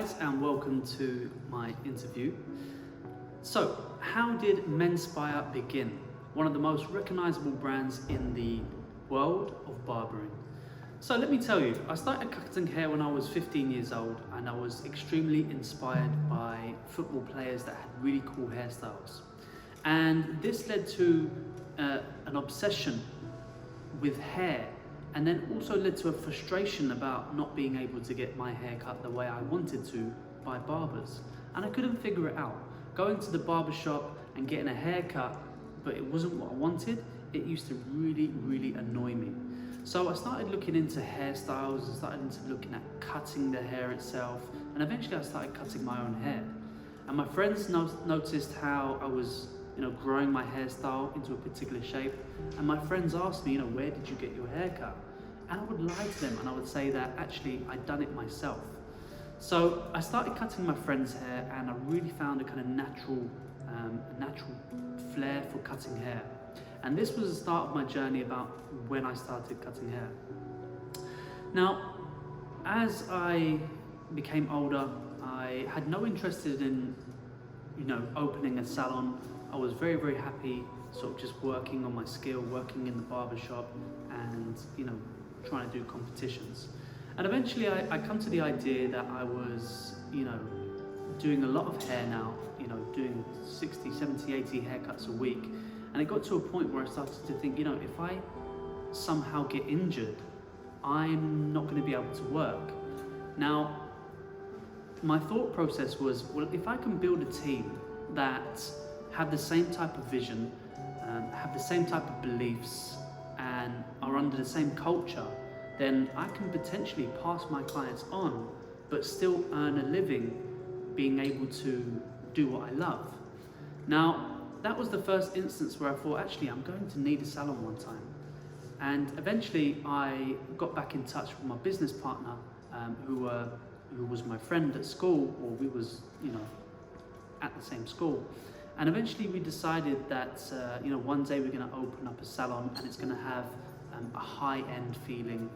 guys, and welcome to my interview. So, how did MENSPIRE begin? One of the most recognizable brands in the world of barbering. So let me tell you, I started cutting hair when I was 15 years old, and I was extremely inspired by football players that had really cool hairstyles. And this led to an obsession with hair, and then also led to a frustration about not being able to get my hair cut the way I wanted to by barbers. And I couldn't figure it out. Going to the barber shop and getting a haircut, but it wasn't what I wanted, it used to really annoy me. So I started looking into hairstyles, I started looking at cutting the hair itself, and eventually I started cutting my own hair. And my friends noticed how I was growing my hairstyle into a particular shape, and my friends asked me, where did you get your hair cut? And I would lie to them and I would say that actually I'd done it myself. So I started cutting my friend's hair, and I really found a kind of natural flair for cutting hair. And this was the start of my journey about when I started cutting hair. Now, as I became older, I had no interest in opening a salon. I was very happy sort of just working on my skill, working in the barber shop, and trying to do competitions. And eventually I come to the idea that I was doing a lot of hair now, doing 60, 70, 80 haircuts a week. And it got to a point where I started to think, if I somehow get injured, I'm not going to be able to work. Now, my thought process was, well, if I can build a team that have the same type of vision, have the same type of beliefs, and are under the same culture, then I can potentially pass my clients on, but still earn a living being able to do what I love. Now, that was the first instance where I thought, actually, I'm going to need a salon one time. And eventually I got back in touch with my business partner, who was my friend at school, or we was, at the same school. And eventually we decided that, one day we're going to open up a salon, and it's going to have a high-end feeling,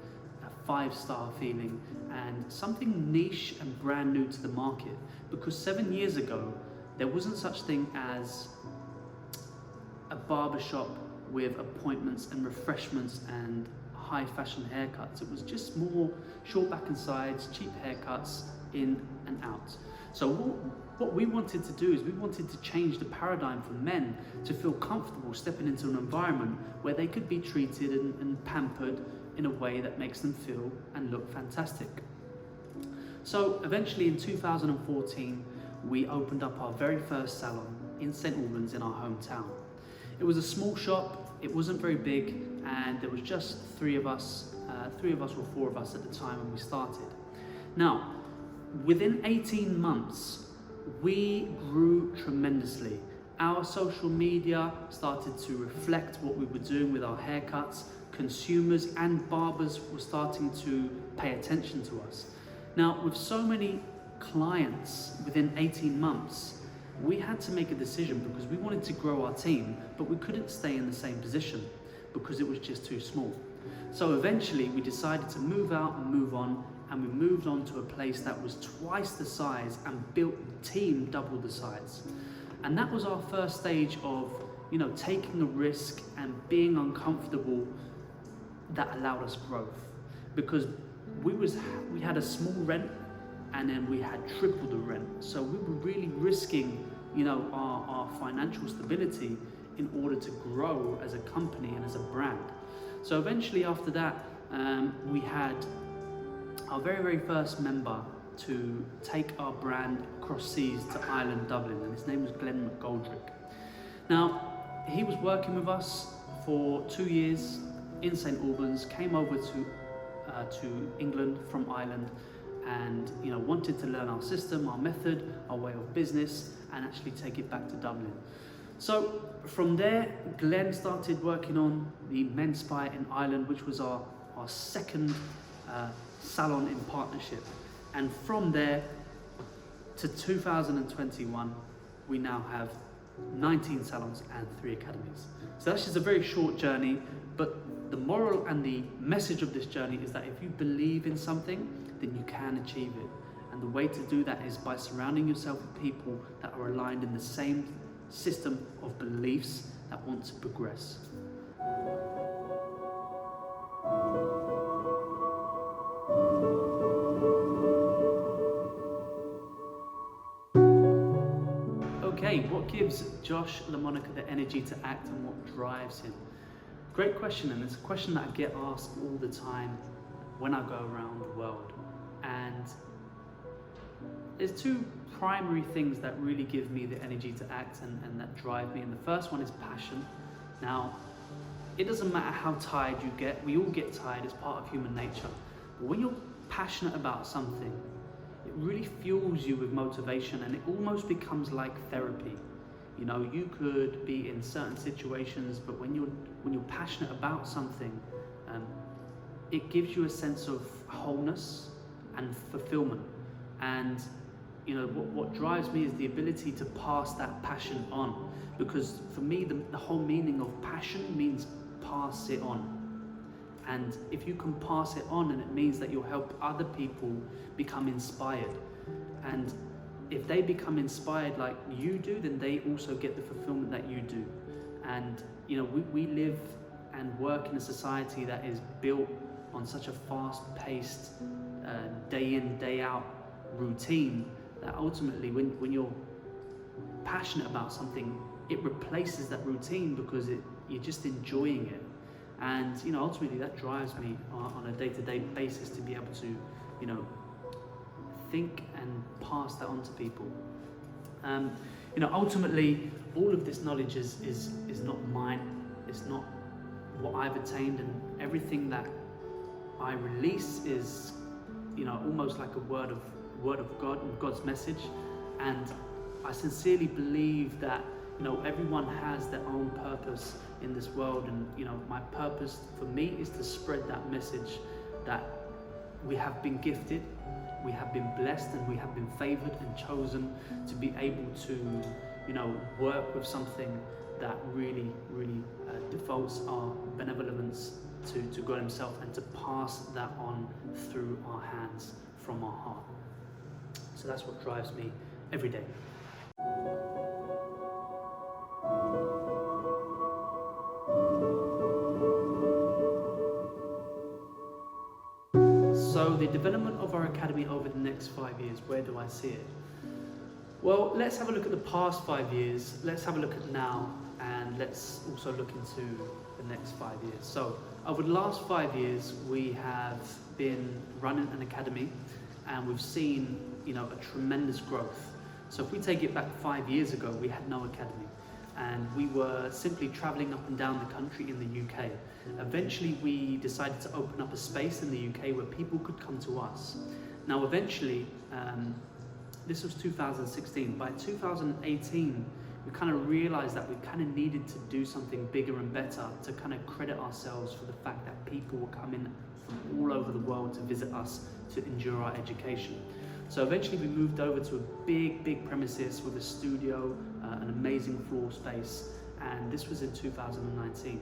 a 5-star feeling, and something niche and brand new to the market. Because 7 years ago, there wasn't such thing as a barbershop with appointments and refreshments and high fashion haircuts. It was just more short back and sides, cheap haircuts, in and out. So what we wanted to do is we wanted to change the paradigm for men to feel comfortable stepping into an environment where they could be treated and pampered in a way that makes them feel and look fantastic. So eventually in 2014, we opened up our very first salon in St. Albans in our hometown. It was a small shop, it wasn't very big, and there was just three of us or four of us at the time when we started. Now, within 18 months, we grew tremendously. Our social media started to reflect what we were doing with our haircuts. Consumers and barbers were starting to pay attention to us. Now, with so many clients within 18 months, we had to make a decision because we wanted to grow our team, but we couldn't stay in the same position because it was just too small. So eventually we decided to move out and move on, and we moved on to a place that was twice the size and built the team double the size. And that was our first stage of, taking a risk and being uncomfortable that allowed us growth. Because we had a small rent, and then we had triple the rent. So we were really risking, our financial stability in order to grow as a company and as a brand. So eventually after that, we had our very first member to take our brand across seas to Ireland, Dublin, and his name was Glenn McGoldrick. Now, he was working with us for 2 years in St. Albans, came over to England from Ireland, and wanted to learn our system, our method, our way of business, and actually take it back to Dublin. So from there, Glenn started working on the MENSPIRE in Ireland, which was our second salon in partnership. And from there to 2021, we now have 19 salons and 3 academies. So that's just a very short journey, but the moral and the message of this journey is that if you believe in something, then you can achieve it. And the way to do that is by surrounding yourself with people that are aligned in the same system of beliefs that want to progress. Okay, what gives Josh Lamonaca the energy to act and what drives him? Great question, and it's a question that I get asked all the time when I go around the world. And there's two primary things that really give me the energy to act and that drive me. And the first one is passion. Now, it doesn't matter how tired you get, we all get tired, it's part of human nature. But when you're passionate about something, it really fuels you with motivation, and it almost becomes like therapy. You know, you could be in certain situations, but when you're passionate about something, it gives you a sense of wholeness and fulfillment. And you know, what drives me is the ability to pass that passion on, because for me the whole meaning of passion means pass it on. And if you can pass it on, and it means that you'll help other people become inspired. And if they become inspired like you do, then they also get the fulfillment that you do. And you know, we live and work in a society that is built on such a fast-paced, day in, day out routine, that ultimately when you're passionate about something, it replaces that routine because you're just enjoying it. And you know, ultimately that drives me on a day-to-day basis to be able to, you know, think and pass that on to people. You know, ultimately all of this knowledge is not mine. It's not what I've attained, and everything that I release is, you know, almost like a word of God and God's message. And I sincerely believe that, you know, everyone has their own purpose in this world, and you know, my purpose for me is to spread that message that we have been gifted, we have been blessed, and we have been favored and chosen to be able to, you know, work with something that really defaults our benevolence to God himself, and to pass that on through our hands from our heart. So that's what drives me every day. So the development of our academy over the next 5 years, where do I see it? Well, let's have a look at the past 5 years, let's have a look at now, and let's also look into the next 5 years. So over the last 5 years, we have been running an academy, and we've seen, you know, a tremendous growth. So if we take it back 5 years ago, we had no academy, and we were simply traveling up and down the country in the UK. Eventually we decided to open up a space in the UK where people could come to us. Now eventually, this was 2016, by 2018 we kind of realized that we kind of needed to do something bigger and better to kind of credit ourselves for the fact that people were coming from all over the world to visit us to endure our education. So eventually we moved over to a big premises with a studio, an amazing floor space, and this was in 2019.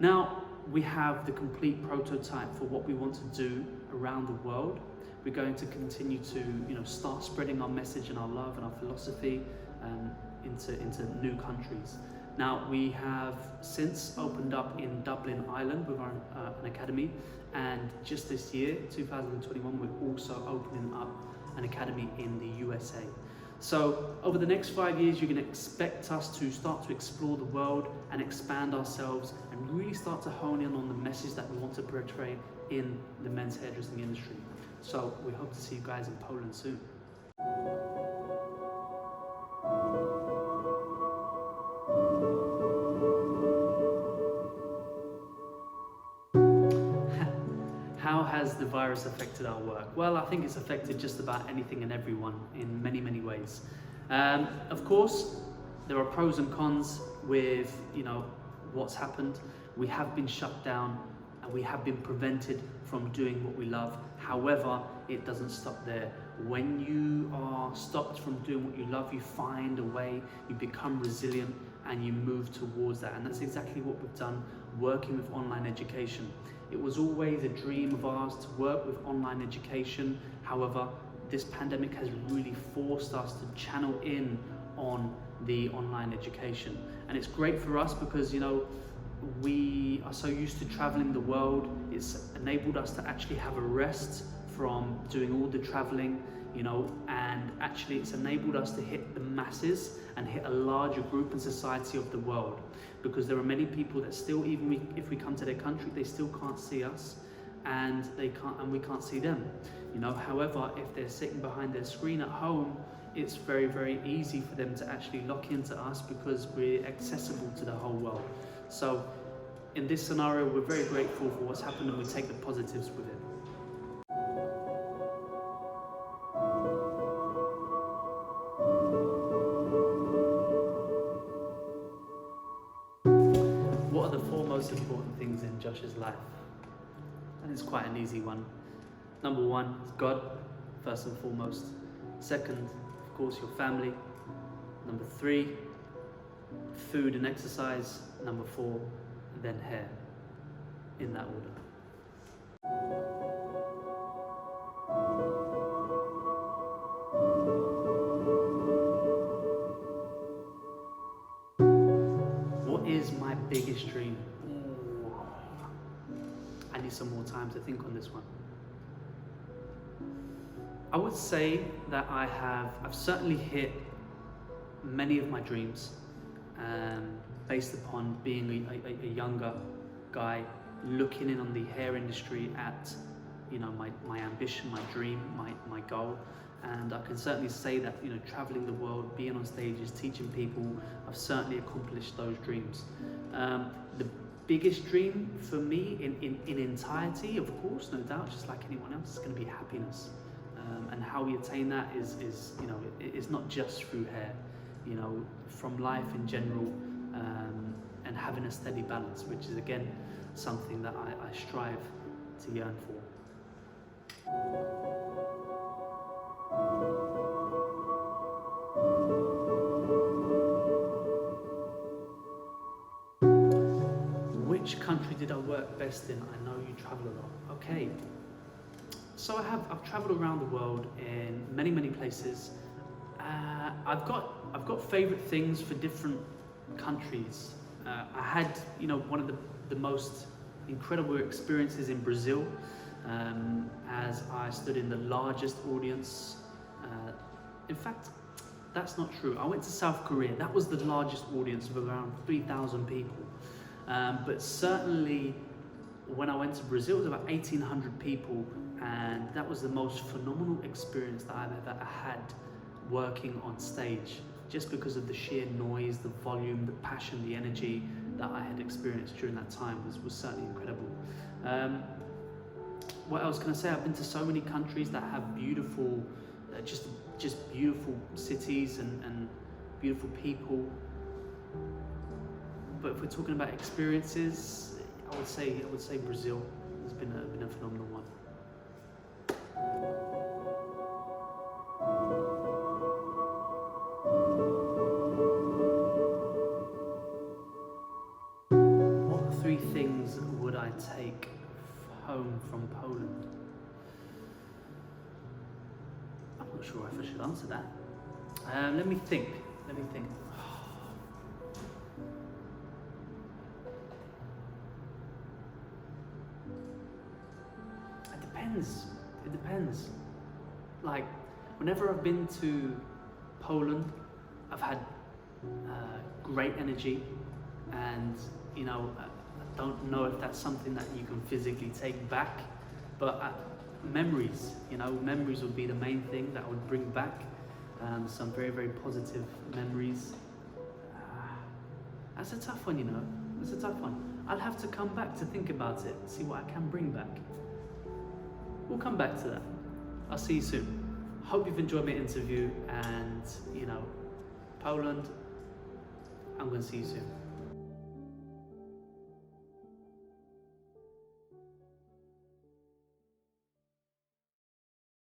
Now we have the complete prototype for what we want to do around the world. We're going to continue to, you know, start spreading our message and our love and our philosophy into new countries. Now we have since opened up in Dublin, Ireland with an academy, and just this year, 2021, we're also opening up an academy in the USA. So over the next 5 years, you can expect us to start to explore the world and expand ourselves and really start to hone in on the message that we want to portray in the men's hairdressing industry. So we hope to see you guys in Poland soon. How has the virus affected our work? Well, I think it's affected just about anything and everyone in many ways. Of course, there are pros and cons with, you know, what's happened. We have been shut down and we have been prevented from doing what we love. However, it doesn't stop there. When you are stopped from doing what you love, you find a way, you become resilient, and you move towards that. And that's exactly what we've done working with online education. It was always a dream of ours to work with online education. However, this pandemic has really forced us to channel in on the online education. And it's great for us because, you know, we are so used to traveling the world. It's enabled us to actually have a rest from doing all the traveling, you know, and actually it's enabled us to hit the masses and hit a larger group and society of the world, because there are many people that still, even if we come to their country, they still can't see us, and we can't see them, you know. However, if they're sitting behind their screen at home, it's very, very easy for them to actually lock into us because we're accessible to the whole world. So in this scenario, we're very grateful for what's happened, and we take the positives with it. What are the four most important things in Josh's life? And it's quite an easy one. Number one is God, first and foremost. Second, of course, your family. Number three, food and exercise. Number four, and then hair, in that order. What is my biggest dream? I need some more time to think on this one. I would say that I've certainly hit many of my dreams, based upon being a younger guy, looking in on the hair industry at, you know, my ambition, my dream, my goal. And I can certainly say that, you know, traveling the world, being on stages, teaching people, I've certainly accomplished those dreams. The biggest dream for me in entirety, of course, no doubt, just like anyone else, is going to be happiness. And how we attain that is you know, it's not just through hair, you know, from life in general, and having a steady balance, which is again something that I strive to yearn for. Which country did I work best in? I know you travel a lot. Okay. So I've traveled around the world in many places. I've got favorite things for different countries. I had, you know, one of the most incredible experiences in Brazil, as I stood in the largest audience. In fact, that's not true. I went to South Korea. That was the largest audience of around 3,000 people. But certainly when I went to Brazil, it was about 1,800 people, and that was the most phenomenal experience that I've ever had working on stage, just because of the sheer noise, the volume, the passion, the energy that I had experienced during that time was certainly incredible. What else can I say? I've been to so many countries that have beautiful, just beautiful cities and beautiful people. But if we're talking about experiences, I would say Brazil has been a phenomenal one. What three things would I take home from Poland? I'm not sure if I should answer that. Let me think. It depends. Like, whenever I've been to Poland, I've had great energy, and you know, I don't know if that's something that you can physically take back, but memories would be the main thing that I would bring back. Some very positive memories. That's a tough one, you know. That's a tough one. I'll have to come back to think about it, see what I can bring back. We'll come back to that. I'll see you soon. Hope you've enjoyed my interview, and you know, Poland, I'm going to see you soon.